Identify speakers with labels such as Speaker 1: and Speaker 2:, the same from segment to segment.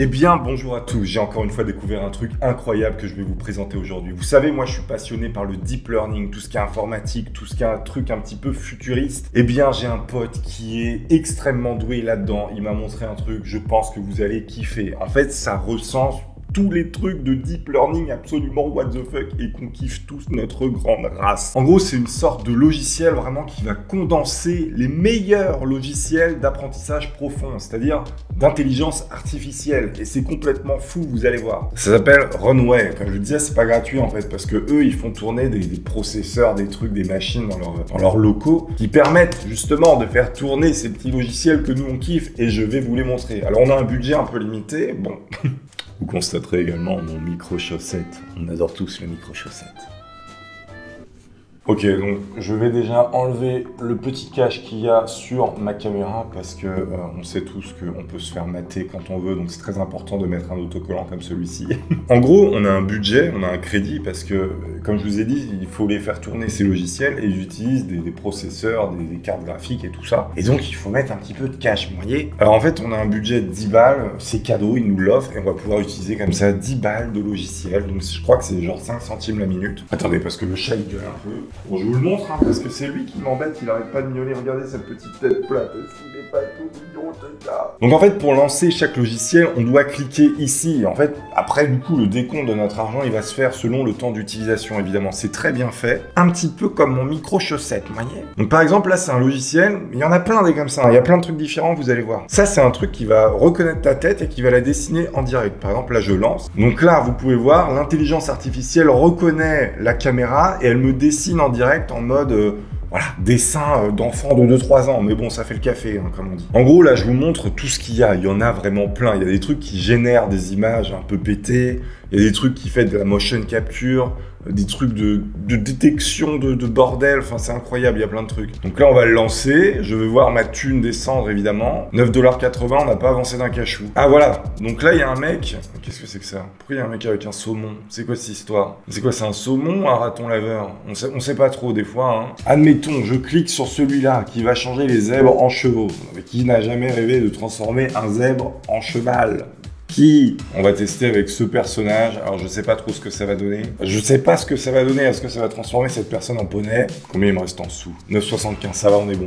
Speaker 1: Eh bien, bonjour à tous. J'ai encore une fois découvert un truc incroyable que je vais vous présenter aujourd'hui. Vous savez, moi, je suis passionné par le deep learning, tout ce qui est informatique, tout ce qui est un truc un petit peu futuriste. Eh bien, j'ai un pote qui est extrêmement doué là-dedans. Il m'a montré un truc, je pense que vous allez kiffer. En fait, ça recense tous les trucs de deep learning absolument what the fuck et qu'on kiffe tous notre grande race. En gros, c'est une sorte de logiciel vraiment qui va condenser les meilleurs logiciels d'apprentissage profond, c'est-à-dire d'intelligence artificielle. Et c'est complètement fou, vous allez voir. Ça s'appelle Runway. Comme je le disais, c'est pas gratuit en fait, parce que eux, ils font tourner des processeurs, des trucs, des machines dans leurs locaux qui permettent justement de faire tourner ces petits logiciels que nous on kiffe et je vais vous les montrer. Alors on a un budget un peu limité, bon. Vous constaterez également mon micro-chaussette. On adore tous le micro-chaussette. Ok, donc je vais déjà enlever le petit cache qu'il y a sur ma caméra parce que on sait tous qu'on peut se faire mater quand on veut, donc c'est très important de mettre un autocollant comme celui-ci. En gros, on a un budget, on a un crédit parce que, comme je vous ai dit, il faut les faire tourner ces logiciels et ils utilisent des processeurs, des cartes graphiques et tout ça. Et donc il faut mettre un petit peu de cash, vous voyez. Alors en fait, on a un budget de 10 balles, c'est cadeau, ils nous l'offrent et on va pouvoir utiliser comme ça 10 balles de logiciel. Donc je crois que c'est genre 5 centimes la minute. Attendez, parce que le chat il gueule un peu. Bon, je vous le montre, hein, parce que c'est lui qui m'embête, il arrête pas de miauler. Regardez sa petite tête plate, il est pas tout mignon, ce gars. Donc en fait, pour lancer chaque logiciel, on doit cliquer ici. En fait, après, du coup, le décompte de notre argent, il va se faire selon le temps d'utilisation, évidemment. C'est très bien fait. Un petit peu comme mon micro-chaussette, vous voyez. Donc par exemple, là, c'est un logiciel. Il y en a plein des comme ça. Il y a plein de trucs différents, vous allez voir. Ça, c'est un truc qui va reconnaître ta tête et qui va la dessiner en direct. Par exemple, là, je lance. Donc là, vous pouvez voir, l'intelligence artificielle reconnaît la caméra et elle me dessine en direct en mode voilà, dessin d'enfants de 2-3 ans. Mais bon, ça fait le café, hein, comme on dit. En gros, là, je vous montre tout ce qu'il y a. Il y en a vraiment plein. Il y a des trucs qui génèrent des images un peu pétées. Il y a des trucs qui font de la motion capture, des trucs de détection de bordel. Enfin, c'est incroyable, il y a plein de trucs. Donc là, on va le lancer. Je vais voir ma thune descendre, évidemment. 9,80 $, on n'a pas avancé d'un cachou. Ah, voilà. Donc là, il y a un mec. Qu'est-ce que c'est que ça? Pourquoi il y a un mec avec un saumon? C'est quoi cette histoire? C'est quoi, c'est un saumon ou un raton laveur? On sait pas trop, des fois. Hein. Admettons, je clique sur celui-là qui va changer les zèbres en chevaux. Mais qui n'a jamais rêvé de transformer un zèbre en cheval? Qui on va tester avec ce personnage. Alors je sais pas trop ce que ça va donner. Je sais pas ce que ça va donner. Est-ce que ça va transformer cette personne en poney? Combien il me reste en dessous? 9,75, ça va, on est bon.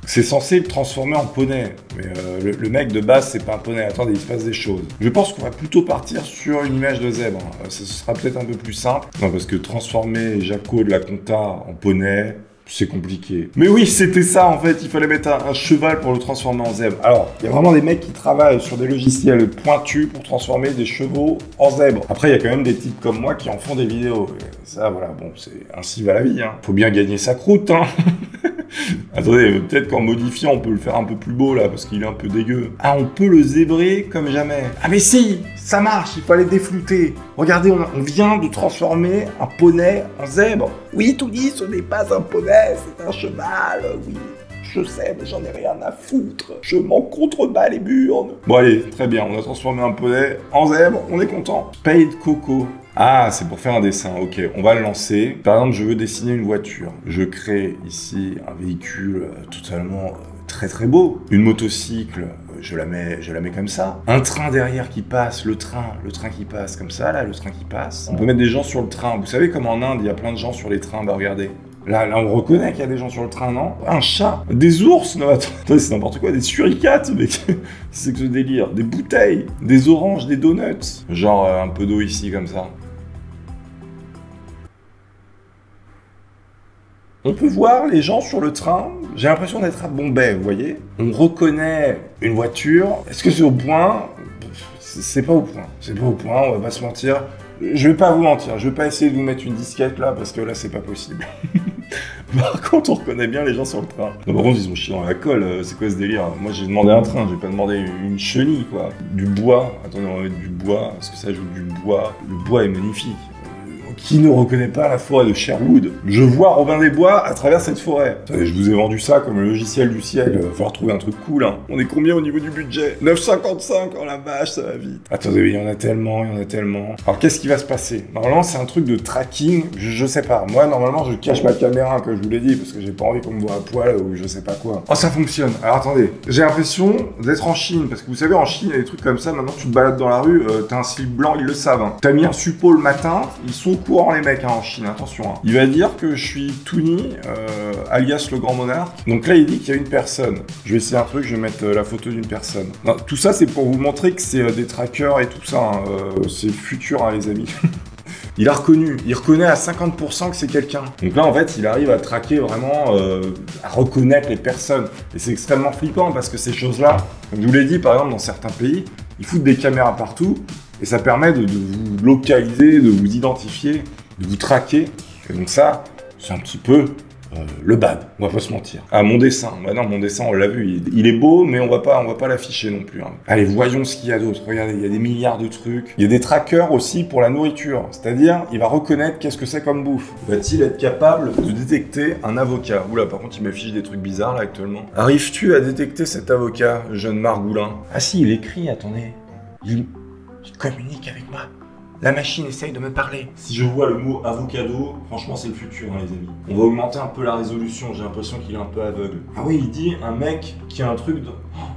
Speaker 1: C'est censé le transformer en poney. Mais le mec de base, c'est pas un poney. Attendez, il se passe des choses. Je pense qu'on va plutôt partir sur une image de zèbre. Ce sera peut-être un peu plus simple. Non, parce que transformer Jaco de la Compta en poney, c'est compliqué. Mais oui, c'était ça en fait, il fallait mettre un cheval pour le transformer en zèbre. Alors, il y a vraiment des mecs qui travaillent sur des logiciels pointus pour transformer des chevaux en zèbre. Après, il y a quand même des types comme moi qui en font des vidéos. Et ça, voilà, bon, c'est ainsi va la vie, hein. Faut bien gagner sa croûte, hein. Attendez, peut-être qu'en modifiant, on peut le faire un peu plus beau là, parce qu'il est un peu dégueu. Ah, on peut le zébrer comme jamais. Ah mais si, ça marche, il fallait déflouter. Regardez, on vient de transformer un poney en zèbre. Oui, tout dit, ce n'est pas un poney, c'est un cheval, oui. Je sais, mais j'en ai rien à foutre. Je m'en contrebats les burnes. Bon allez, très bien, on a transformé un poney en zèbre, on est content. Paye de coco. Ah, c'est pour faire un dessin, ok, on va le lancer. Par exemple, je veux dessiner une voiture. Je crée ici un véhicule totalement très très beau. Une motocycle, je la mets comme ça. Un train derrière qui passe, le train qui passe comme ça, là, le train qui passe. On peut mettre des gens sur le train. Vous savez comme en Inde, il y a plein de gens sur les trains, bah regardez. Là, on reconnaît qu'il y a des gens sur le train, non? Un chat, des ours, non, attends, c'est n'importe quoi, des suricates, mais c'est que ce délire. Des bouteilles, des oranges, des donuts. Genre un peu d'eau ici, comme ça. On peut voir les gens sur le train. J'ai l'impression d'être à Bombay, vous voyez. On reconnaît une voiture. Est-ce que c'est au point? C'est pas au point. C'est pas au point, on va pas se mentir. Je vais pas vous mentir, je vais pas essayer de vous mettre une disquette là, parce que là, c'est pas possible. Par contre, on reconnaît bien les gens sur le train. Non, par contre, ils ont chié dans la colle, c'est quoi ce délire? Moi, j'ai demandé un train, j'ai pas demandé une chenille, quoi. Du bois. Attendez, on va mettre du bois, parce que ça joue du bois. Le bois est magnifique. qui ne reconnaît pas la forêt de Sherwood? Je vois Robin des Bois à travers cette forêt. Attendez, je vous ai vendu ça comme le logiciel du ciel. Il va falloir trouver un truc cool, hein. On est combien au niveau du budget? 9,55. Oh la vache, ça va vite. Attendez, il y en a tellement, il y en a tellement. Alors qu'est-ce qui va se passer? Normalement, c'est un truc de tracking. Je sais pas. Moi, normalement, je cache ma caméra, comme je vous l'ai dit, parce que j'ai pas envie qu'on me voit à poil ou je sais pas quoi. Oh, ça fonctionne. Alors attendez, j'ai l'impression d'être en Chine, parce que vous savez, en Chine, il y a des trucs comme ça. Maintenant, tu te balades dans la rue, t'as un slip blanc, ils le savent. Hein. T'as mis un suppôt le matin, ils sont au courant, les mecs, hein, en Chine. Attention. Hein. Il va dire que je suis Tony, alias le grand monarque. Donc là, il dit qu'il y a une personne. Je vais essayer un truc, je vais mettre la photo d'une personne. Non, tout ça, c'est pour vous montrer que c'est des trackers et tout ça. Hein. C'est le futur, hein, les amis. Il a reconnu, il reconnaît à 50% que c'est quelqu'un. Donc là, en fait, il arrive à traquer vraiment, à reconnaître les personnes. Et c'est extrêmement flippant parce que ces choses-là, comme je vous l'ai dit, par exemple, dans certains pays, ils foutent des caméras partout et ça permet de vous localiser, de vous identifier, de vous traquer. Et donc ça, c'est un petit peu le bad, on va pas se mentir. Ah, mon dessin, bah non, mon dessin, on l'a vu, il est beau, mais on va pas l'afficher non plus. Hein. Allez, voyons ce qu'il y a d'autre. Regardez, il y a des milliards de trucs. Il y a des trackers aussi pour la nourriture, c'est-à-dire, il va reconnaître qu'est-ce que c'est comme bouffe. Va-t-il être capable de détecter un avocat? Oula, par contre, il m'affiche des trucs bizarres là actuellement. Arrives-tu à détecter cet avocat, jeune Margoulin? Ah si, il écrit, attendez. Il communique avec moi. La machine essaye de me parler. Si je vois le mot avocado, franchement c'est le futur, hein, les amis. On va augmenter un peu la résolution, j'ai l'impression qu'il est un peu aveugle. Ah oui, il dit un mec qui a un truc de...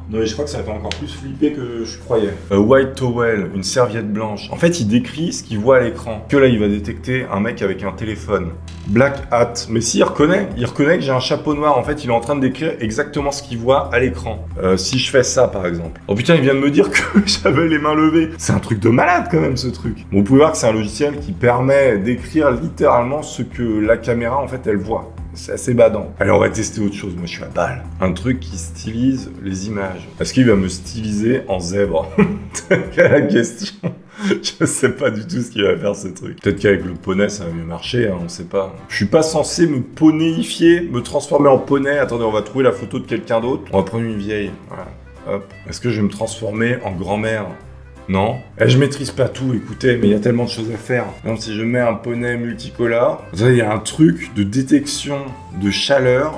Speaker 1: Non mais je crois que ça fait encore plus flipper que je croyais. A white towel, une serviette blanche. En fait, il décrit ce qu'il voit à l'écran. Que là, il va détecter un mec avec un téléphone. Black hat. Mais si, il reconnaît que j'ai un chapeau noir. En fait, il est en train de décrire exactement ce qu'il voit à l'écran. Si je fais ça, par exemple. Oh putain, il vient de me dire que j'avais les mains levées. C'est un truc de malade, quand même, ce truc. Bon, vous pouvez voir que c'est un logiciel qui permet d'écrire littéralement ce que la caméra, en fait, elle voit. C'est assez badant. Allez, on va tester autre chose. Moi, je suis à balle. Un truc qui stylise les images. Est-ce qu'il va me styliser en zèbre? Quelle la question? Je sais pas du tout ce qu'il va faire, ce truc. Peut-être qu'avec le poney, ça va mieux marcher, hein, on sait pas. Je suis pas censé me ponéifier, me transformer en poney. Attendez, on va trouver la photo de quelqu'un d'autre. On va prendre une vieille. Voilà. Hop. Est-ce que je vais me transformer en grand-mère? Non. Je maîtrise pas tout, écoutez, mais il y a tellement de choses à faire. Donc si je mets un poney multicolore, il y a un truc de détection de chaleur,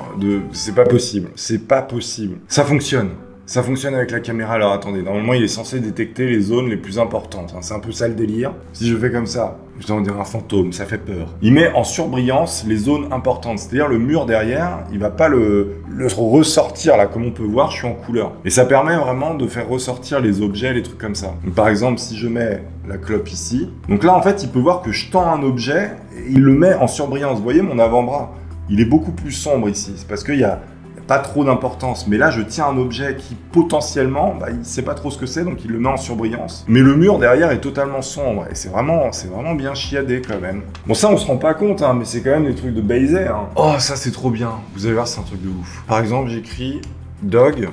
Speaker 1: c'est pas possible. C'est pas possible. Ça fonctionne. Ça fonctionne avec la caméra, alors attendez, normalement il est censé détecter les zones les plus importantes, hein. C'est un peu ça le délire. Si je fais comme ça, putain on dirait un fantôme, ça fait peur. Il met en surbrillance les zones importantes, c'est-à-dire le mur derrière, il va pas le ressortir là, comme on peut voir, je suis en couleur. Et ça permet vraiment de faire ressortir les objets, les trucs comme ça. Donc, par exemple, si je mets la clope ici, donc là en fait il peut voir que je tends un objet, et il le met en surbrillance. Vous voyez mon avant-bras, il est beaucoup plus sombre ici, c'est parce qu'il y a pas trop d'importance, mais là je tiens un objet qui potentiellement, il sait pas trop ce que c'est, donc il le met en surbrillance. Mais le mur derrière est totalement sombre, et c'est vraiment bien chiadé quand même. Bon ça on se rend pas compte, hein, mais c'est quand même des trucs de baiser. Hein. Oh ça c'est trop bien, vous allez voir c'est un truc de ouf. Par exemple j'écris dog,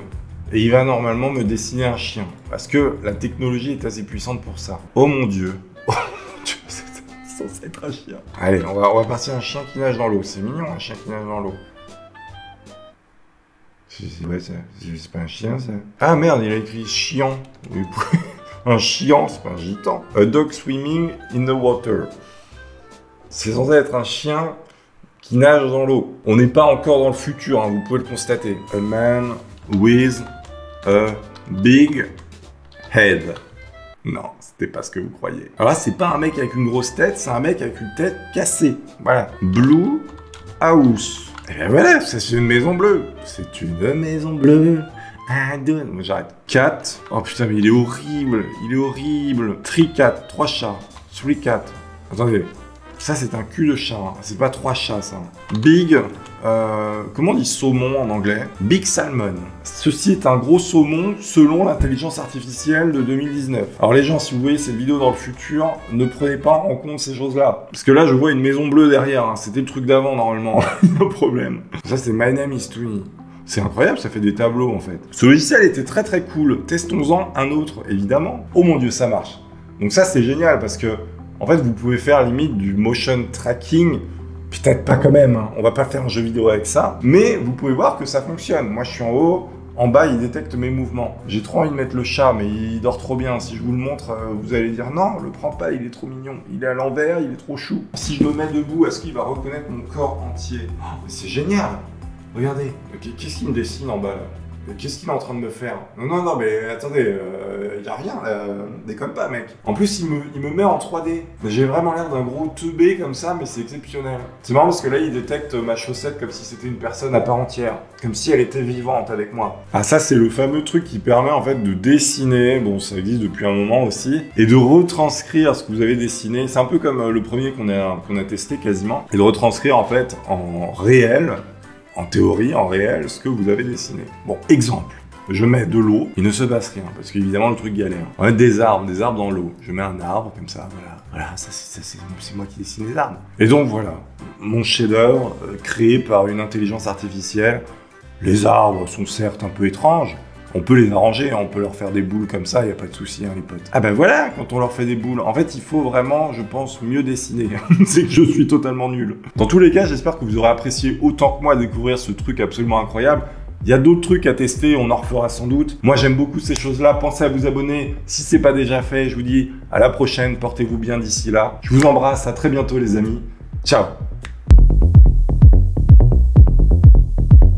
Speaker 1: et il va normalement me dessiner un chien, parce que la technologie est assez puissante pour ça. Oh mon dieu, oh mon dieu, c'est censé être un chien. Allez, on va passer un chien qui nage dans l'eau, c'est mignon un chien qui nage dans l'eau. Ouais, c'est pas un chien, ça. Ah merde, il a écrit chiant. Un chiant, c'est pas un gitan. A dog swimming in the water. C'est censé être un chien qui nage dans l'eau. On n'est pas encore dans le futur, hein, vous pouvez le constater. A man with a big head. Non, c'était pas ce que vous croyez. Alors là, c'est pas un mec avec une grosse tête, c'est un mec avec une tête cassée. Voilà. Blue house. Et bien voilà, c'est une maison bleue. C'est une maison bleue. Moi j'arrête. Cat. Oh putain, mais il est horrible. Il est horrible. Three cat. 3 chats. 3 cat. Attendez. Ça, c'est un cul de chat. Hein. C'est pas 3 chats, ça. Big. Comment on dit saumon en anglais? Big salmon. Ceci est un gros saumon selon l'intelligence artificielle de 2019. Alors les gens, si vous voyez cette vidéo dans le futur, ne prenez pas en compte ces choses-là. Parce que là, je vois une maison bleue derrière. Hein. C'était le truc d'avant, normalement. No problème. Ça, c'est My Name is Tony. C'est incroyable, ça fait des tableaux, en fait. Ce logiciel était très très cool. Testons-en un autre, évidemment. Oh mon Dieu, ça marche. Donc ça, c'est génial parce que en fait, vous pouvez faire limite du motion tracking. Peut-être pas quand même, hein. On va pas faire un jeu vidéo avec ça. Mais vous pouvez voir que ça fonctionne. Moi, je suis en haut. En bas, il détecte mes mouvements. J'ai trop envie de mettre le chat, mais il dort trop bien. Si je vous le montre, vous allez dire non, le prends pas, il est trop mignon. Il est à l'envers, il est trop chou. Si je me mets debout, est-ce qu'il va reconnaître mon corps entier? Oh, mais c'est génial! Regardez, qu'est-ce qu'il me dessine en bas là? Qu'est-ce qu'il est en train de me faire? Non, mais attendez, y a rien, déconne pas, mec. En plus, il me met en 3D. J'ai vraiment l'air d'un gros teubé comme ça, mais c'est exceptionnel. C'est marrant parce que là, il détecte ma chaussette comme si c'était une personne à part entière. Comme si elle était vivante avec moi. Ah, ça, c'est le fameux truc qui permet en fait de dessiner, bon, ça existe depuis un moment aussi, et de retranscrire ce que vous avez dessiné. C'est un peu comme le premier qu'on a testé quasiment, et de retranscrire en fait en réel, en théorie, en réel, ce que vous avez dessiné. Bon, exemple. Je mets de l'eau, il ne se passe rien, parce qu'évidemment le truc galère. On met des arbres dans l'eau. Je mets un arbre, comme ça, voilà, ça c'est moi qui dessine les arbres. Et donc voilà, mon chef-d'œuvre, créé par une intelligence artificielle. Les arbres sont certes un peu étranges, on peut les arranger, on peut leur faire des boules comme ça, il n'y a pas de souci, hein, les potes. Ah ben voilà, quand on leur fait des boules, en fait, il faut vraiment, je pense, mieux dessiner. C'est que je suis totalement nul. Dans tous les cas, j'espère que vous aurez apprécié autant que moi découvrir ce truc absolument incroyable. Il y a d'autres trucs à tester, on en refera sans doute. Moi, j'aime beaucoup ces choses-là. Pensez à vous abonner si c'est pas déjà fait. Je vous dis à la prochaine, portez-vous bien d'ici là. Je vous embrasse, à très bientôt les amis. Ciao!